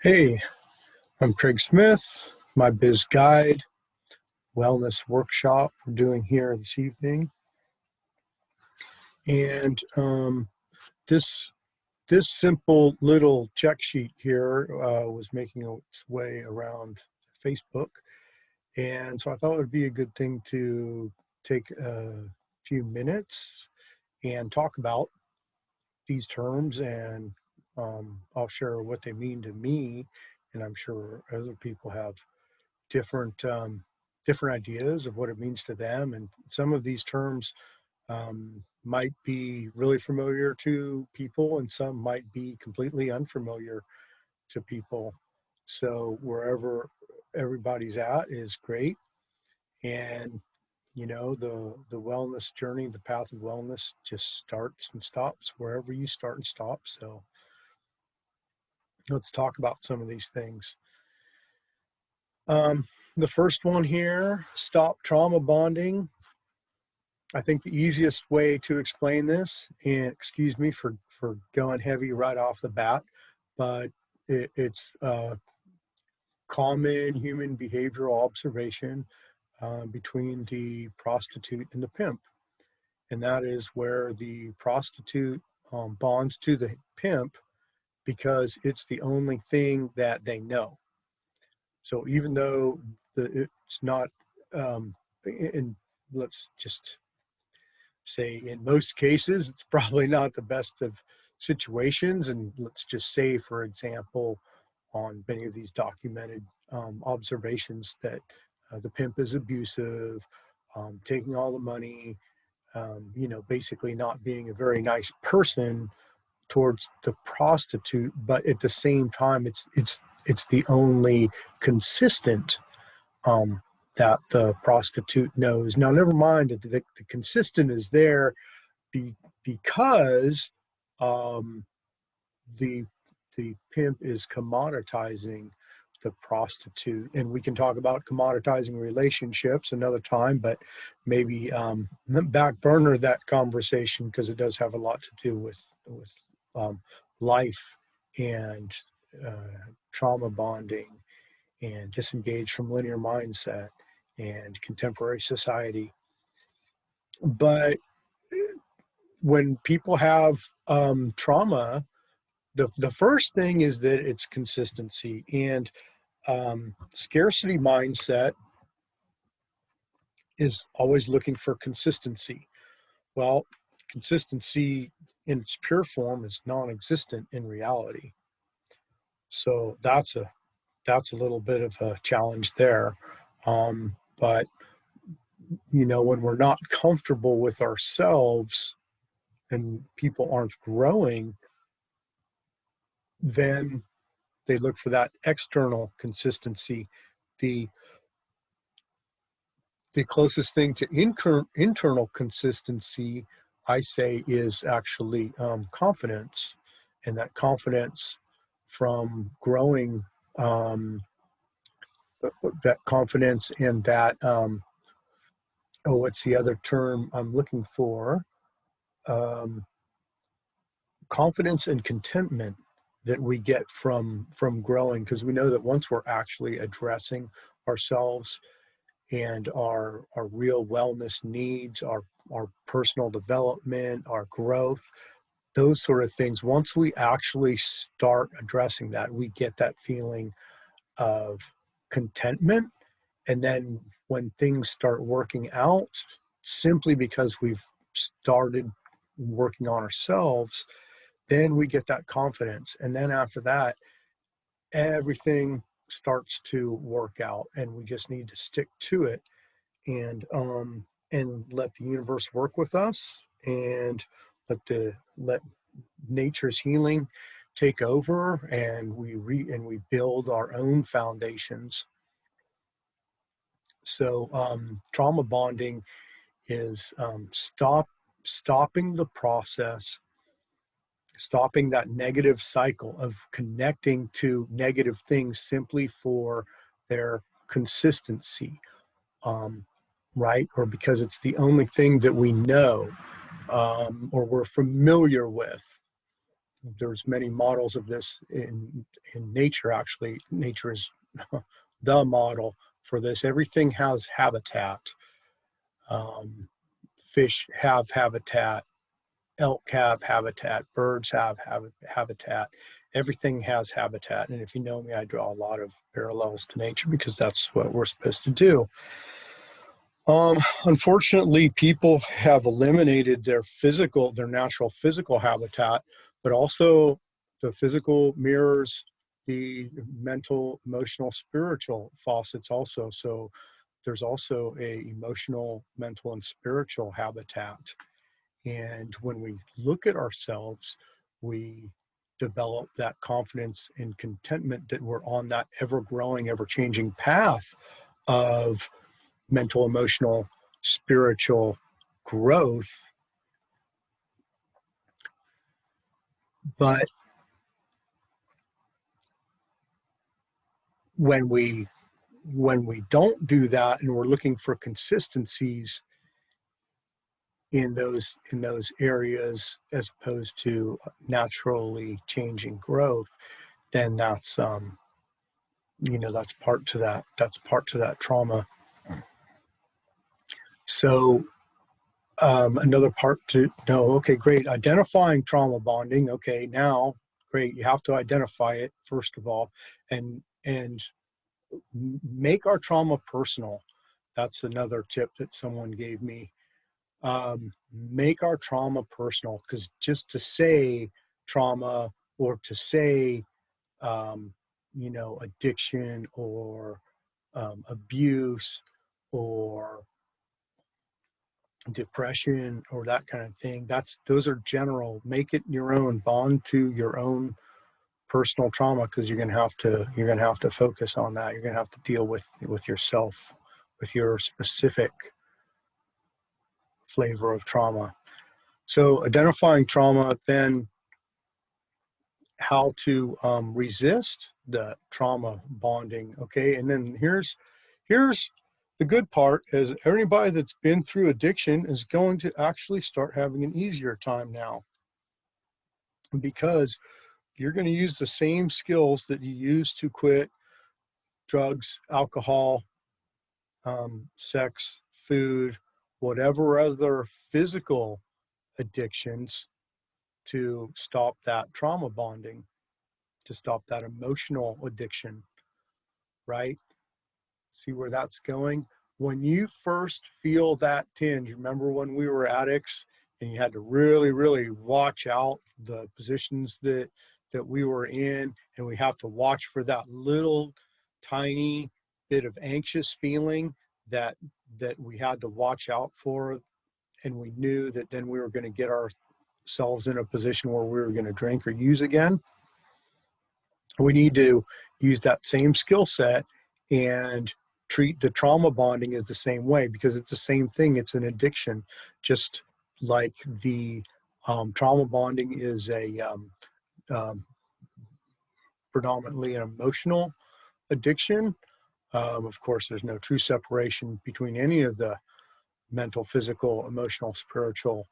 Hey, I'm Kraig Smyth, MyBizGuide wellness workshop we're doing here this evening. And this this simple little check sheet here was making its way around Facebook. And so I thought it would be a good thing to take a few minutes and talk about these terms, and I'll share what they mean to me. And I'm sure other people have different different ideas of what it means to them, and some of these terms might be really familiar to people, and some might be completely unfamiliar to people. So wherever everybody's at is great, and the wellness journey, the path of wellness, just starts and stops wherever you start and stop. So let's talk about some of these things. The first one here, stop trauma bonding. I think the easiest way to explain this, and excuse me for going heavy right off the bat, but it's common human behavioral observation between the prostitute and the pimp. And that is where the prostitute bonds to the pimp because it's the only thing that they know. So even though it's not, and let's just say in most cases, it's probably not the best of situations. And let's just say, for example, on many of these documented observations that the pimp is abusive, taking all the money, basically not being a very nice person towards the prostitute, but at the same time, it's the only consistent that the prostitute knows. Now, never mind that the consistent is there because um, the pimp is commoditizing the prostitute, and we can talk about commoditizing relationships another time, but maybe back burner that conversation because it does have a lot to do with life and trauma bonding and disengaged from linear mindset and contemporary society. But when people have trauma, the first thing is that it's consistency, and scarcity mindset is always looking for consistency. Well, consistency in its pure form is non-existent in reality. So that's a little bit of a challenge there. But when we're not comfortable with ourselves and people aren't growing, then they look for that external consistency. The closest thing to internal consistency, I say, is actually confidence, and that confidence from growing, that confidence and that what's the other term I'm looking for? Confidence and contentment that we get from growing, because we know that once we're actually addressing ourselves and our real wellness needs, our personal development, our growth, those sort of things, once we actually start addressing that, we get that feeling of contentment. And then when things start working out, simply because we've started working on ourselves, then we get that confidence. And then after that, everything starts to work out, and we just need to stick to it and let the universe work with us, and let nature's healing take over, and we build our own foundations. So trauma bonding is stopping the process, stopping that negative cycle of connecting to negative things simply for their consistency, right? Or because it's the only thing that we know, or we're familiar with. there's many models of this in nature. Actually, nature is the model for this. Everything has habitat. Fish have habitat, elk have habitat, birds have habitat. Everything has habitat. And if you know me, I draw a lot of parallels to nature because that's what we're supposed to do. Unfortunately, people have eliminated their natural physical habitat, but also the physical mirrors the mental, emotional, spiritual faucets also. So there's also a emotional, mental, and spiritual habitat. And when we look at ourselves, we develop that confidence and contentment that we're on that ever-growing, ever-changing path of mental, emotional, spiritual growth. But when we don't do that and we're looking for consistencies in those areas as opposed to naturally changing growth, then that's that's part to that trauma. So another part to know, okay, great, identifying trauma bonding. Okay, now great, you have to identify it first of all, and make our trauma personal. That's another tip that someone gave me. Make our trauma personal, because just to say trauma or to say addiction or abuse or depression or that kind of thing, those are general. Make it your own. Bond to your own personal trauma, because you're gonna have to focus on that. You're gonna have to deal with yourself, with your specific flavor of trauma. So identifying trauma, then how to resist the trauma bonding. Okay, and then here's the good part is everybody that's been through addiction is going to actually start having an easier time now, because you're going to use the same skills that you use to quit drugs, alcohol, sex, food, whatever other physical addictions, to stop that trauma bonding, to stop that emotional addiction, right? See where that's going? When you first feel that tinge, remember when we were addicts and you had to really, really watch out the positions that we were in, and we have to watch for that little tiny bit of anxious feeling that we had to watch out for, and we knew that then we were going to get ourselves in a position where we were going to drink or use again. We need to use that same skill set and treat the trauma bonding as the same way, because it's the same thing. It's an addiction, just like the trauma bonding is a predominantly an emotional addiction. Of course, there's no true separation between any of the mental, physical, emotional, spiritual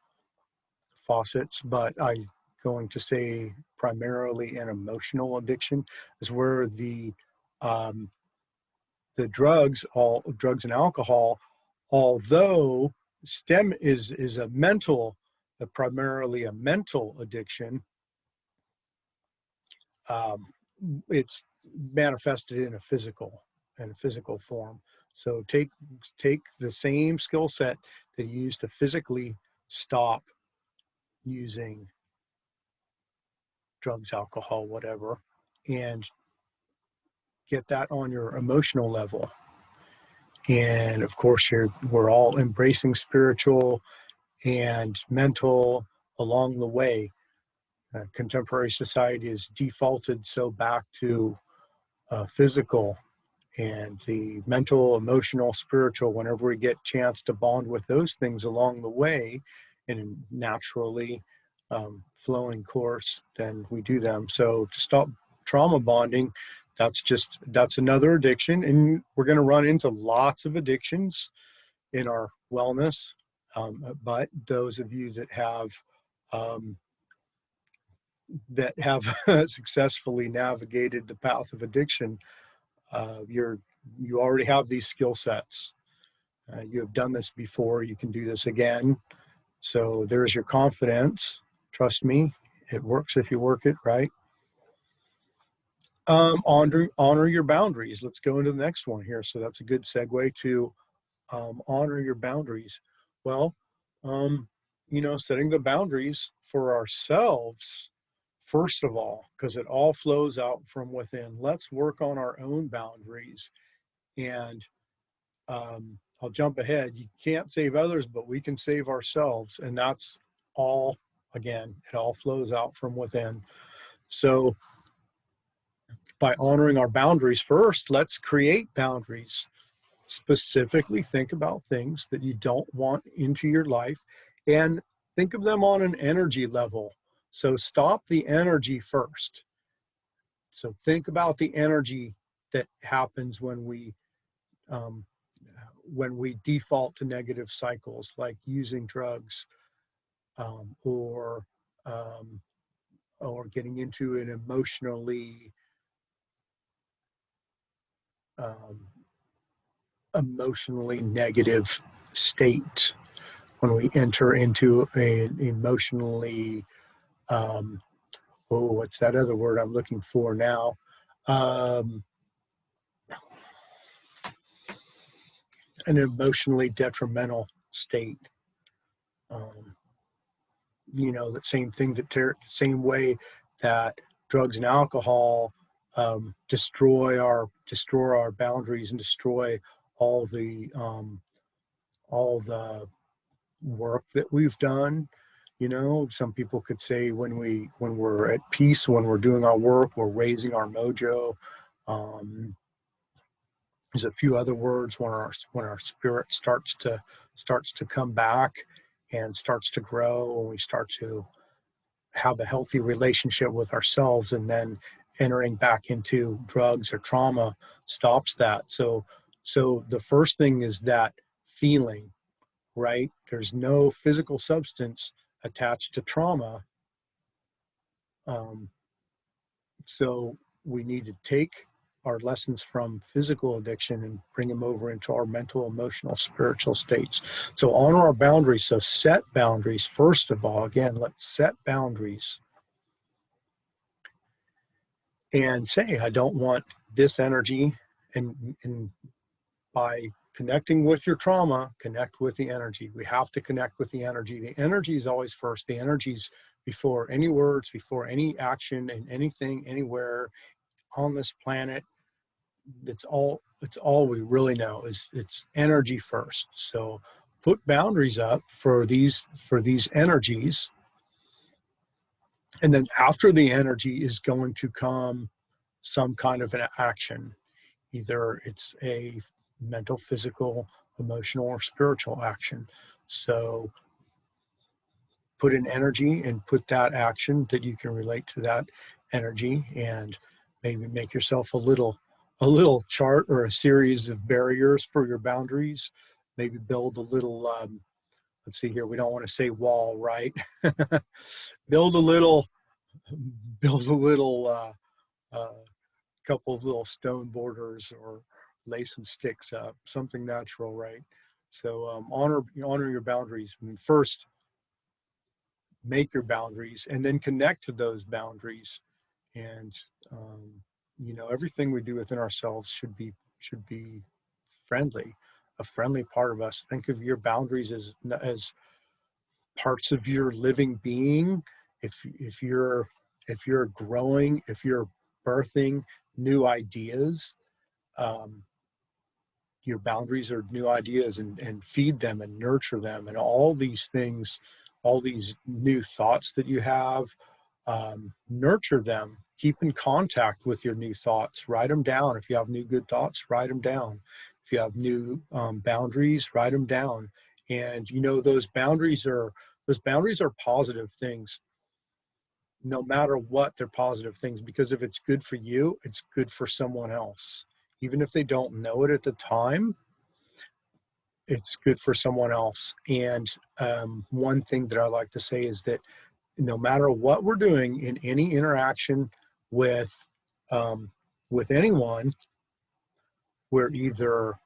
faucets, but I'm going to say primarily an emotional addiction is where the drugs and alcohol, although STEM is primarily a mental addiction, it's manifested in a physical form. So take the same skill set that you use to physically stop using drugs, alcohol, whatever, and get that on your emotional level. And of course, we're all embracing spiritual and mental along the way. Contemporary society is defaulted so back to physical, and the mental, emotional, spiritual, whenever we get chance to bond with those things along the way in a naturally flowing course, then we do them. So to stop trauma bonding, that's another addiction, and we're going to run into lots of addictions in our wellness. But those of you that have that have successfully navigated the path of addiction, you already have these skill sets. You have done this before. You can do this again. So there's your confidence. Trust me, it works if you work it right. Honor your boundaries. Let's go into the next one here. So that's a good segue to honor your boundaries. Well, um, setting the boundaries for ourselves, first of all, because it all flows out from within. Let's work on our own boundaries. And I'll jump ahead. You can't save others, but we can save ourselves. And that's all, again, it all flows out from within. So by honoring our boundaries first, let's create boundaries. Specifically think about things that you don't want into your life and think of them on an energy level. So stop the energy first. So think about the energy that happens um, when we default to negative cycles, like using drugs, um, or um, or getting into an um, emotionally negative state, when we enter into an emotionally what's that other word I'm looking for now? Um, an emotionally detrimental state. Um, that same thing same way that drugs and alcohol destroy our boundaries and destroy all the um, all the work that we've done. Some people could say when we're at peace, when we're doing our work, we're raising our mojo. Um, there's a few other words when our spirit starts to come back and starts to grow, and we start to have a healthy relationship with ourselves, and then entering back into drugs or trauma stops that. So the first thing is that feeling, right? There's no physical substance attached to trauma. Um, so we need to take our lessons from physical addiction and bring them over into our mental, emotional, spiritual states. So honor our boundaries. So set boundaries. First of all, again, let's set boundaries and say, I don't want this energy. And by connecting with your trauma, connect with the energy. We have to connect with the energy. The energy is always first. The energy's before any words, before any action, and anything, anywhere on this planet. It's all we really know is it's energy first. So put boundaries up for these energies, and then after the energy is going to come some kind of an action. Either it's a mental, physical, emotional, or spiritual action. So put in energy and put that action that you can relate to that energy, and maybe make yourself a little chart or a series of barriers for your boundaries. Maybe build a little let's see here, we don't want to say wall, right? build a little build a little couple of little stone borders, or lay some sticks up, something natural, right? So honor your boundaries. I mean, first, make your boundaries, and then connect to those boundaries. And um, everything we do within ourselves should be friendly, a friendly part of us. Think of your boundaries as parts of your living being. If you're growing, if you're birthing new ideas, um, your boundaries are new ideas, and feed them and nurture them, and all these things, all these new thoughts that you have, nurture them. Keep in contact with your new thoughts. Write them down. If you have new good thoughts, write them down. If you have new boundaries, write them down. And those boundaries are positive things. No matter what, they're positive things, because if it's good for you, it's good for someone else. Even if they don't know it at the time, it's good for someone else. And one thing that I like to say is that no matter what we're doing in any interaction with anyone, we're either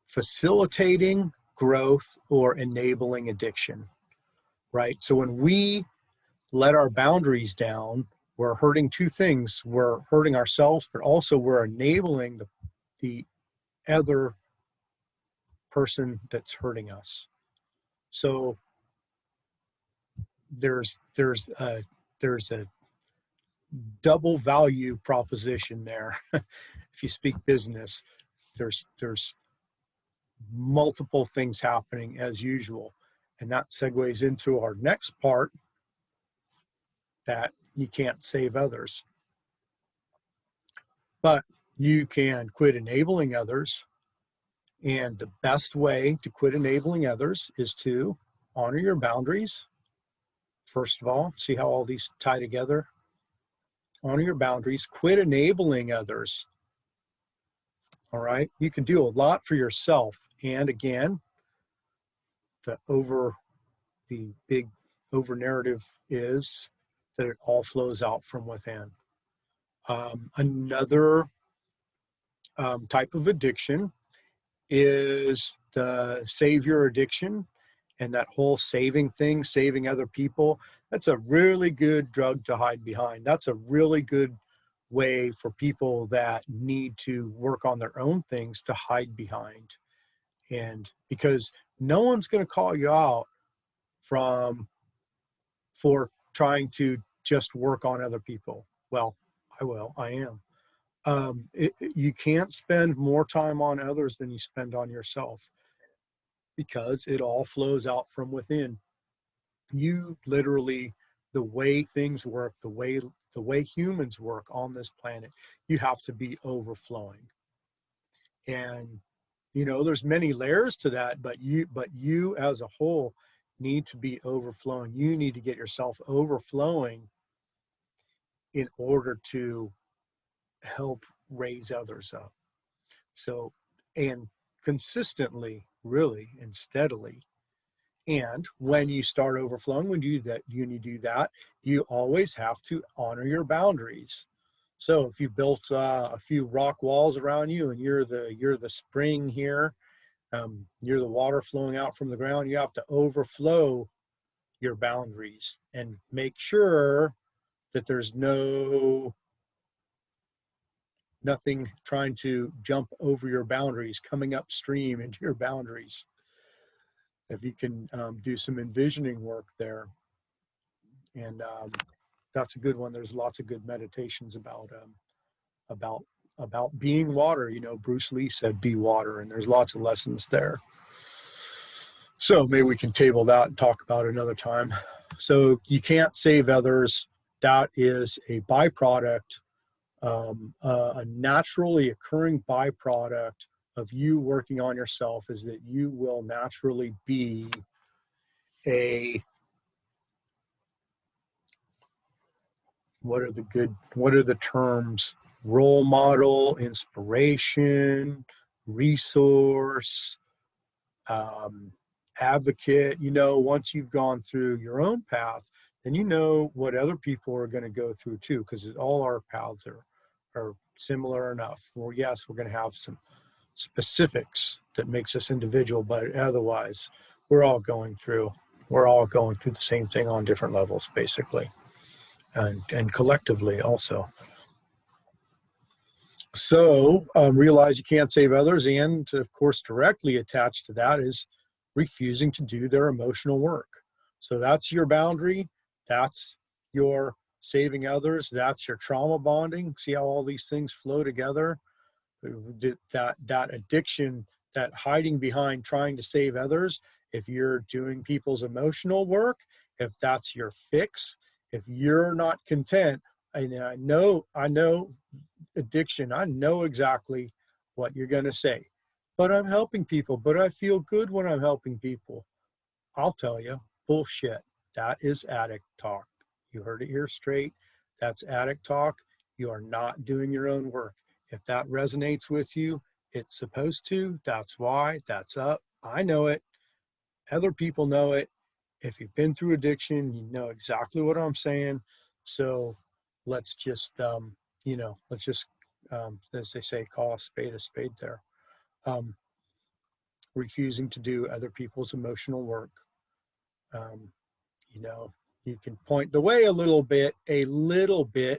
facilitating growth or enabling addiction, right? So when we let our boundaries down, we're hurting two things. We're hurting ourselves, but also we're enabling the other person that's hurting us. So there's a double value proposition there. If you speak business, there's multiple things happening as usual. And that segues into our next part, that you can't save others. But you can quit enabling others. And the best way to quit enabling others is to honor your boundaries. First of all, see how all these tie together? Honor your boundaries, quit enabling others. All right, you can do a lot for yourself. And again, the big over narrative is that it all flows out from within. Another type of addiction is the savior addiction, and that whole saving thing, saving other people. That's a really good drug to hide behind. That's a really good way for people that need to work on their own things to hide behind. And because no one's going to call you out for trying to just work on other people. Well, I am. You can't spend more time on others than you spend on yourself, because it all flows out from within. You literally, the way things work, the way humans work on this planet, you have to be overflowing. And there's many layers to that, but you as a whole need to be overflowing. You need to get yourself overflowing in order to help raise others up. So, and consistently, really, and steadily. And when you start overflowing, when you do that, you always have to honor your boundaries. So if you built a few rock walls around you, and you're the spring here, you're the water flowing out from the ground, you have to overflow your boundaries and make sure that there's nothing trying to jump over your boundaries, coming upstream into your boundaries. If you can do some envisioning work there, and that's a good one. There's lots of good meditations about being water. Bruce Lee said, "Be water," and there's lots of lessons there. So maybe we can table that and talk about it another time. So you can't save others. That is a byproduct, a naturally occurring byproduct of you working on yourself, is that you will naturally be what are the terms? Role model, inspiration, resource, advocate. Once you've gone through your own path, then you know what other people are going to go through too, because all our paths are similar enough. Well, yes, we're going to have some specifics that makes us individual, but otherwise we're all going through the same thing on different levels, basically, and collectively also. So realize you can't save others, and of course directly attached to that is refusing to do their emotional work. So that's your boundary, that's your saving others, that's your trauma bonding. See how all these things flow together? That addiction, that hiding behind trying to save others, if you're doing people's emotional work, if that's your fix, if you're not content, and I know addiction, I know exactly what you're going to say, but I'm helping people, but I feel good when I'm helping people. I'll tell you, bullshit. That is addict talk. You heard it here straight. That's addict talk. You are not doing your own work. If that resonates with you, it's supposed to. That's why. That's up. I know it. Other people know it. If you've been through addiction, you know exactly what I'm saying. So let's just, you know, let's just, as they say, call a spade there. Um, Refusing to do other people's emotional work. Um, you know, you can point the way a little bit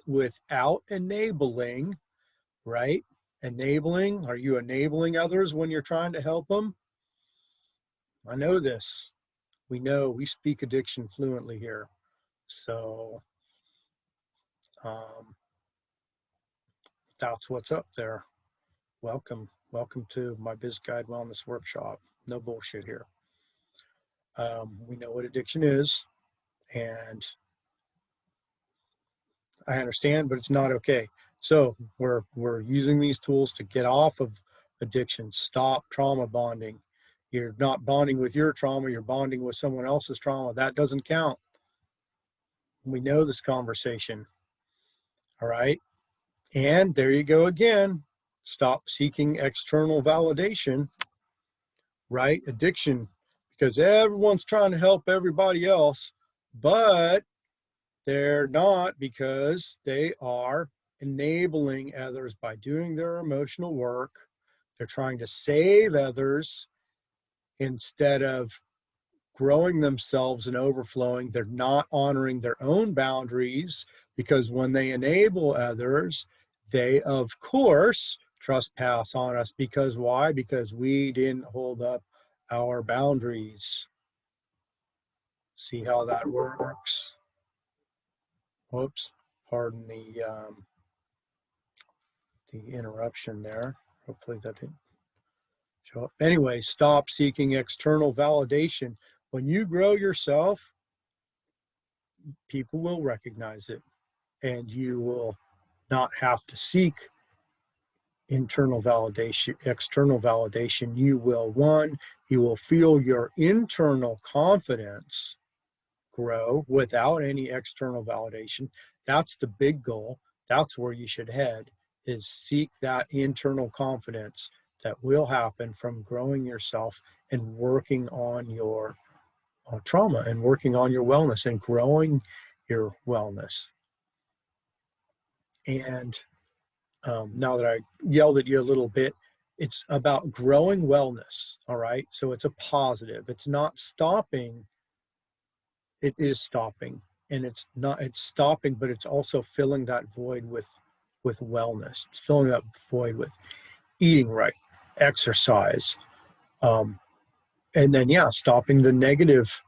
without enabling, right? Enabling, are you enabling others when you're trying to help them? I know this. We know, we speak addiction fluently here. So um, that's what's up there. Welcome. Welcome to my BizGuide Wellness Workshop. No bullshit here. We know what addiction is, and I understand, but it's not okay. So we're using these tools to get off of addiction. Stop trauma bonding. You're not bonding with your trauma, you're bonding with someone else's trauma. That doesn't count. We know this conversation. All right. And there you go again. Stop seeking external validation, right? Addiction, because everyone's trying to help everybody else, but they're not, because they are enabling others by doing their emotional work. They're trying to save others instead of growing themselves and overflowing. They're not honoring their own boundaries, because when they enable others, they, of course, trespass on us. Because why? Because we didn't hold up our boundaries. See how that works? Whoops, pardon the interruption there. Hopefully that didn't show up. Anyway, stop seeking external validation. When you grow yourself, people will recognize it, and you will not have to seek internal validation, external validation. You will, one, you will feel your internal confidence grow without any external validation. That's the big goal. That's where you should head, is seek that internal confidence that will happen from growing yourself and working on your trauma and working on your wellness and growing your wellness. And now that I yelled at you a little bit, it's about growing wellness. All right. So it's a positive. It's not stopping. It is stopping. And it's stopping, but it's also filling that void with wellness. It's filling that void with eating right, exercise, um, and then, yeah, stopping the negative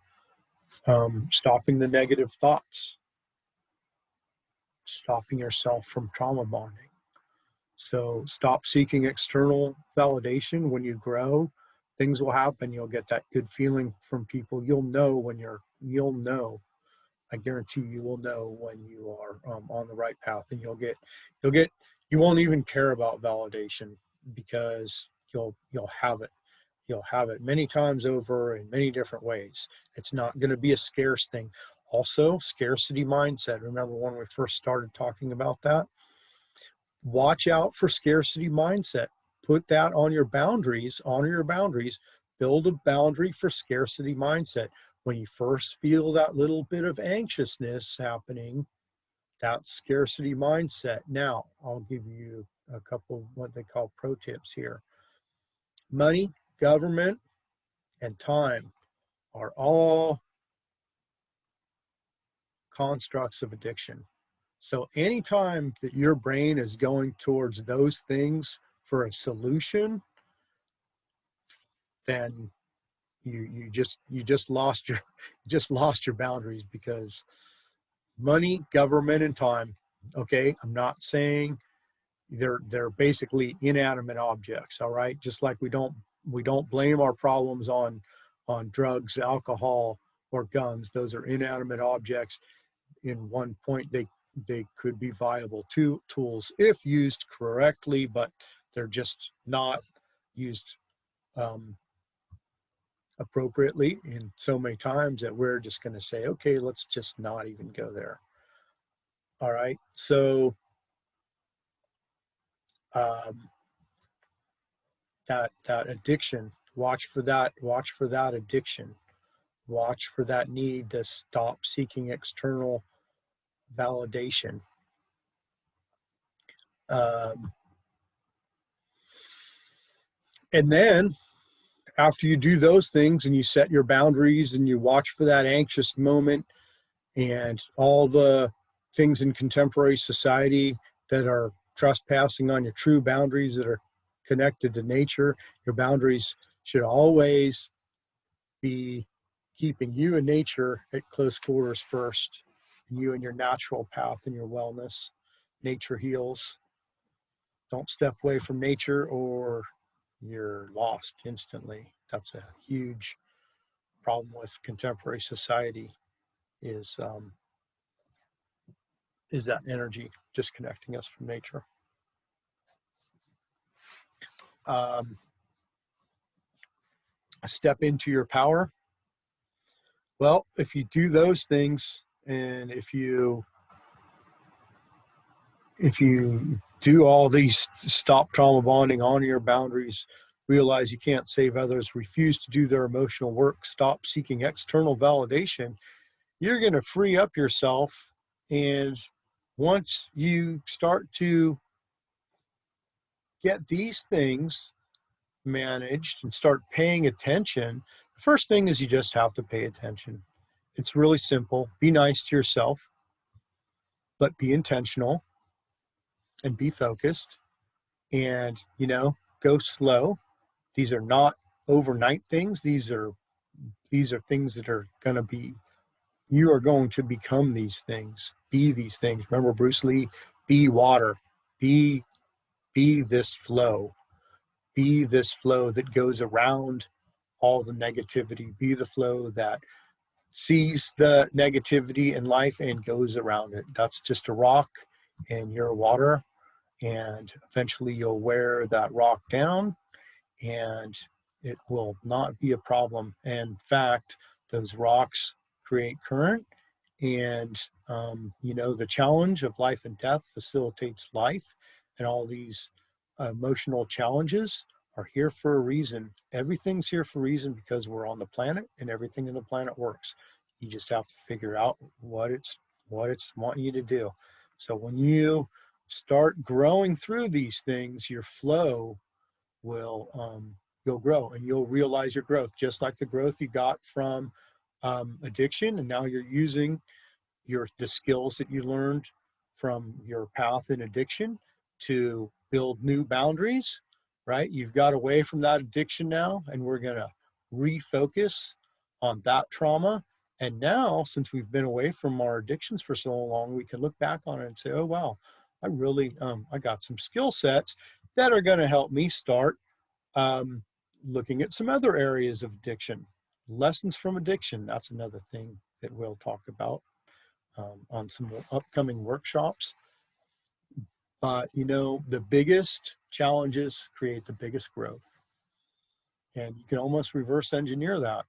thoughts, stopping yourself from trauma bonding. So stop seeking external validation. When you grow, things will happen. You'll get that good feeling from people. You'll know, I guarantee you will know when you are on the right path, and you won't even care about validation, because you'll have it. You'll have it many times over in many different ways. It's not going to be a scarce thing. Also, scarcity mindset. Remember when we first started talking about that? Watch out for scarcity mindset. Put that on your boundaries, honor your boundaries, build a boundary for scarcity mindset. When you first feel that little bit of anxiousness happening, that's scarcity mindset. Now, I'll give you a couple of what they call pro tips here. Money, government, and time are all constructs of addiction. So anytime that your brain is going towards those things for a solution, then you just lost your boundaries, because money, government, and time. Okay, I'm not saying they're basically inanimate objects. All right, just like we don't blame our problems on drugs, alcohol, or guns. Those are inanimate objects. In one point, they could be viable tools if used correctly, but they're just not used appropriately in so many times that we're just going to say, okay, let's just not even go there. All right. So um, that addiction, watch for that addiction. Watch for that need to stop seeking external validation. And then after you do those things and you set your boundaries and you watch for that anxious moment and all the things in contemporary society that are trespassing on your true boundaries that are connected to nature, your boundaries should always be keeping you and nature at close quarters first, and you and your natural path and your wellness. Nature heals. Don't step away from nature or you're lost instantly. That's a huge problem with contemporary society is that energy disconnecting us from nature. Step into your power. Well, if you do those things, and if you do all these, stop trauma bonding, honor your boundaries, realize you can't save others, refuse to do their emotional work, stop seeking external validation, you're going to free up yourself. And once you start to get these things managed and start paying attention, the first thing is you just have to pay attention. It's really simple. Be nice to yourself, but be intentional and be focused, and, you know, go slow. These are not overnight things. These are things that are going to be, you are going to become these things, be these things. Remember Bruce Lee, be water, be this flow, be this flow that goes around all the negativity, be the flow that sees the negativity in life and goes around it. That's just a rock and you're water, and eventually you'll wear that rock down and it will not be a problem. And in fact, those rocks create current, and you know, the challenge of life and death facilitates life, and all these emotional challenges are here for a reason. Everything's here for a reason because we're on the planet and everything in the planet works. You just have to figure out what it's wanting you to do. So when you start growing through these things, your flow will you'll grow, and you'll realize your growth, just like the growth you got from addiction, and now you're using the skills that you learned from your path in addiction to build new boundaries, right? You've got away from that addiction now, and we're going to refocus on that trauma. And now, since we've been away from our addictions for so long, we can look back on it and say, oh, wow, I really, I got some skill sets that are going to help me start looking at some other areas of addiction. Lessons from addiction, that's another thing that we'll talk about on some upcoming workshops. You know, the biggest challenges create the biggest growth. And you can almost reverse engineer that.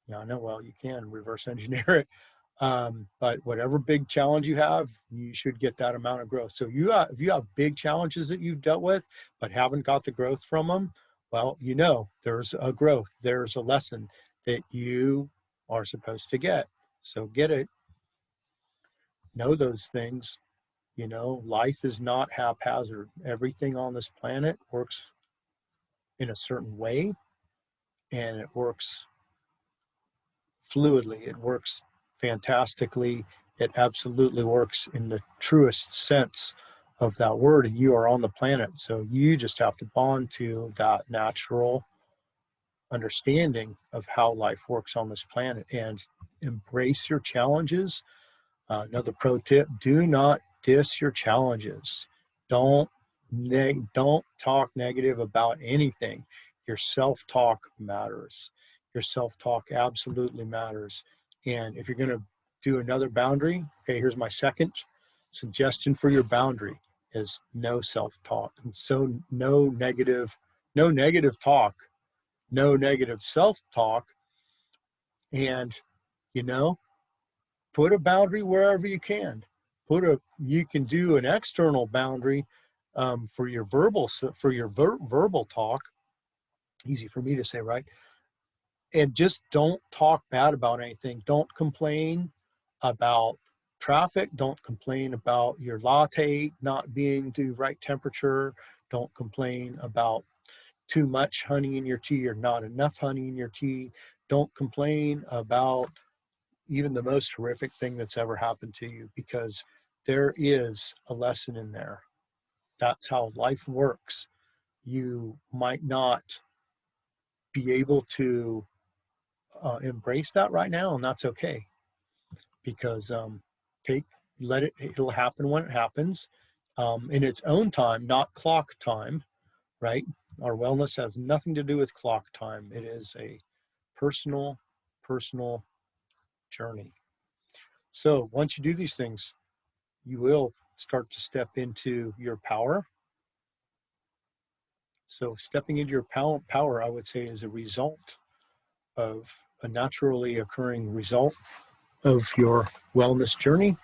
Yeah, I know, well, you can reverse engineer it. But whatever big challenge you have, you should get that amount of growth. So if you have big challenges that you've dealt with, but haven't got the growth from them, well, you know, there's a growth, there's a lesson that you are supposed to get. So get it, know those things. You know, life is not haphazard. Everything on this planet works in a certain way, and it works fluidly. It works fantastically. It absolutely works in the truest sense of that word. And you are on the planet. So you just have to bond to that natural understanding of how life works on this planet and embrace your challenges. Another pro tip, do not diss your challenges. Don't talk negative about anything. Your self-talk matters. Your self-talk absolutely matters. And if you're going to do another boundary, okay, here's my second suggestion for your boundary is no self-talk. And so no negative talk, no negative self-talk. And, you know, put a boundary wherever you can. You can do an external boundary for your verbal talk. Easy for me to say, right? and just don't talk bad about anything. Don't complain about traffic. Don't complain about your latte not being the right temperature. Don't complain about too much honey in your tea or not enough honey in your tea. Don't complain about even the most horrific thing that's ever happened to you, because there is a lesson in there. That's how life works. You might not be able to embrace that right now, and that's okay, because take let it it'll happen when it happens, in its own time, not clock time, right? Our wellness has nothing to do with clock time. It is a personal journey. So once you do these things, you will start to step into your power. So stepping into your power, I would say, is a result of a naturally occurring result of your wellness journey.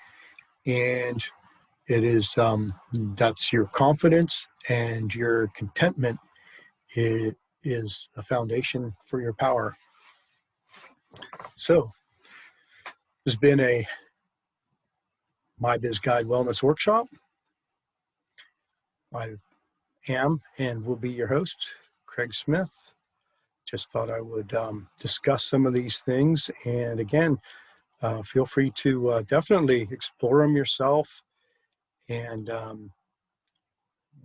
And it is that's your confidence and your contentment. It is a foundation for your power. So there's been a MyBizGuide Wellness Workshop. I am and will be your host, Kraig Smyth. Just thought I would discuss some of these things. And again, feel free to definitely explore them yourself. And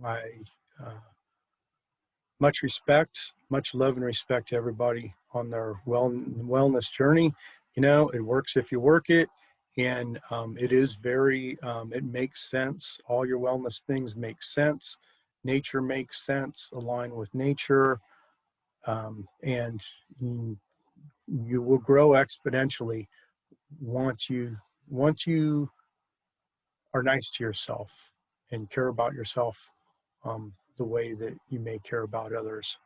I much respect, much love and respect to everybody on their wellness journey. You know, it works if you work it. And it is very, it makes sense. All your wellness things make sense. Nature makes sense. Align with nature. And you will grow exponentially once you are nice to yourself and care about yourself the way that you may care about others.